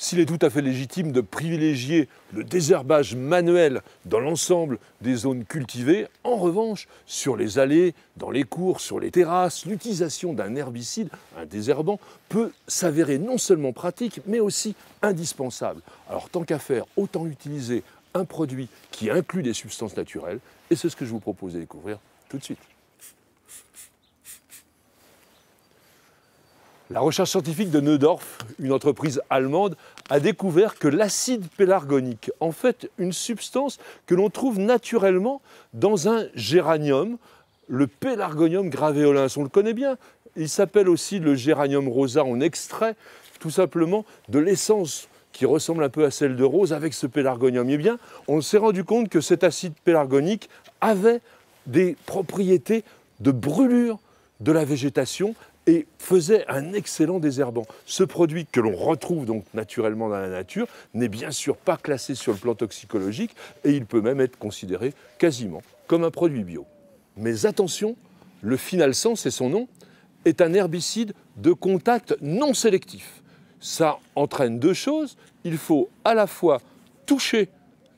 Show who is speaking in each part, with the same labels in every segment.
Speaker 1: S'il est tout à fait légitime de privilégier le désherbage manuel dans l'ensemble des zones cultivées, en revanche, sur les allées, dans les cours, sur les terrasses, l'utilisation d'un herbicide, un désherbant, peut s'avérer non seulement pratique, mais aussi indispensable. Alors tant qu'à faire, autant utiliser un produit qui inclut des substances naturelles, et c'est ce que je vous propose de découvrir tout de suite. La recherche scientifique de Neudorf, une entreprise allemande, a découvert que l'acide pélargonique, en fait une substance que l'on trouve naturellement dans un géranium, le Pélargonium graveolens. On le connaît bien, il s'appelle aussi le géranium rosa. On extrait tout simplement de l'essence qui ressemble un peu à celle de rose avec ce pélargonium. Eh bien, on s'est rendu compte que cet acide pélargonique avait des propriétés de brûlure de la végétation et faisait un excellent désherbant. Ce produit que l'on retrouve donc naturellement dans la nature n'est bien sûr pas classé sur le plan toxicologique et il peut même être considéré quasiment comme un produit bio. Mais attention, le Finalsan, c'est son nom, est un herbicide de contact non sélectif. Ça entraîne deux choses, il faut à la fois toucher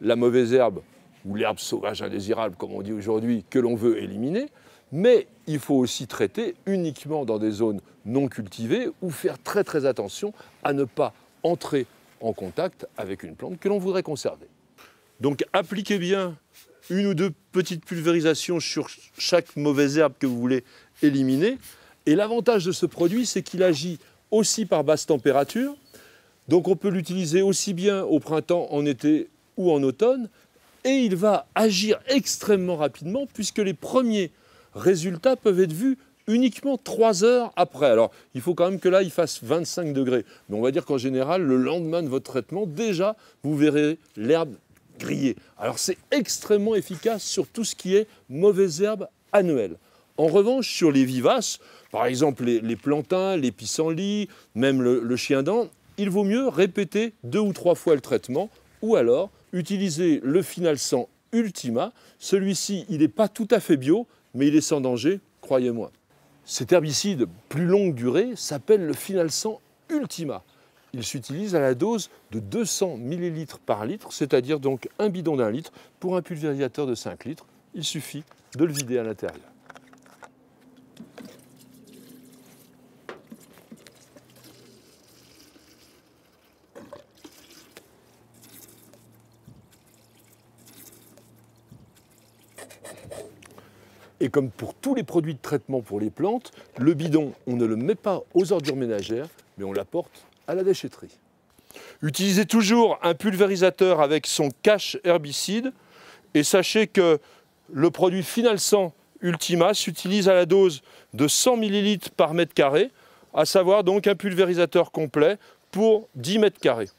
Speaker 1: la mauvaise herbe ou l'herbe sauvage indésirable, comme on dit aujourd'hui, que l'on veut éliminer, mais il faut aussi traiter uniquement dans des zones non cultivées ou faire très attention à ne pas entrer en contact avec une plante que l'on voudrait conserver. Donc appliquez bien une ou deux petites pulvérisations sur chaque mauvaise herbe que vous voulez éliminer. Et l'avantage de ce produit, c'est qu'il agit aussi par basse température. Donc on peut l'utiliser aussi bien au printemps, en été ou en automne. Et il va agir extrêmement rapidement puisque les premiers résultats peuvent être vus uniquement 3 heures après. Alors, il faut quand même que là, il fasse 25 degrés. Mais on va dire qu'en général, le lendemain de votre traitement, déjà, vous verrez l'herbe griller. Alors, c'est extrêmement efficace sur tout ce qui est mauvaises herbes annuelles. En revanche, sur les vivaces, par exemple les plantains, les pissenlits, même le chien-dent, il vaut mieux répéter 2 ou 3 fois le traitement ou alors utiliser le Finalsan Ultima. Celui-ci, il n'est pas tout à fait bio, mais il est sans danger, croyez-moi. Cet herbicide plus longue durée s'appelle le Finalsan Ultima. Il s'utilise à la dose de 200 ml par litre, c'est-à-dire donc un bidon d'1 litre pour un pulvérisateur de 5 litres. Il suffit de le vider à l'intérieur. Et comme pour tous les produits de traitement pour les plantes, le bidon, on ne le met pas aux ordures ménagères, mais on l'apporte à la déchetterie. Utilisez toujours un pulvérisateur avec son cache herbicide et sachez que le produit Finalsan Ultima s'utilise à la dose de 100 ml par mètre carré, à savoir donc un pulvérisateur complet pour 10 mètres carrés.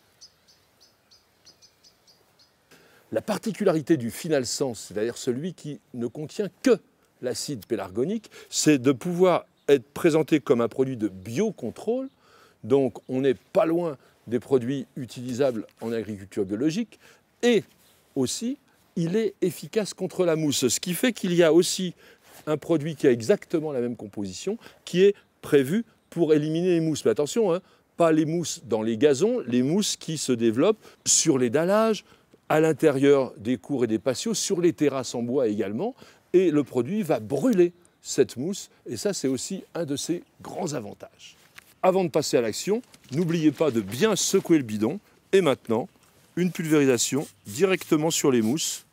Speaker 1: La particularité du Finalsan, c'est-à-dire celui qui ne contient que l'acide pélargonique, c'est de pouvoir être présenté comme un produit de biocontrôle. Donc on n'est pas loin des produits utilisables en agriculture biologique. Et aussi, il est efficace contre la mousse. Ce qui fait qu'il y a aussi un produit qui a exactement la même composition, qui est prévu pour éliminer les mousses. Mais attention, pas les mousses dans les gazons, les mousses qui se développent sur les dallages, à l'intérieur des cours et des patios, sur les terrasses en bois également. Et le produit va brûler cette mousse, et ça c'est aussi un de ses grands avantages. Avant de passer à l'action, n'oubliez pas de bien secouer le bidon, et maintenant, une pulvérisation directement sur les mousses.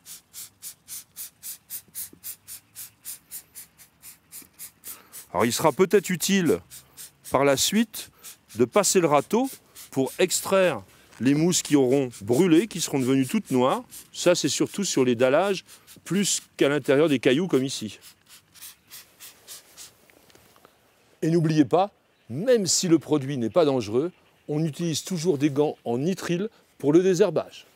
Speaker 1: Alors il sera peut-être utile par la suite de passer le râteau pour extraire les mousses qui auront brûlé, qui seront devenues toutes noires. Ça c'est surtout sur les dallages, plus qu'à l'intérieur des cailloux comme ici. Et n'oubliez pas, même si le produit n'est pas dangereux, on utilise toujours des gants en nitrile pour le désherbage.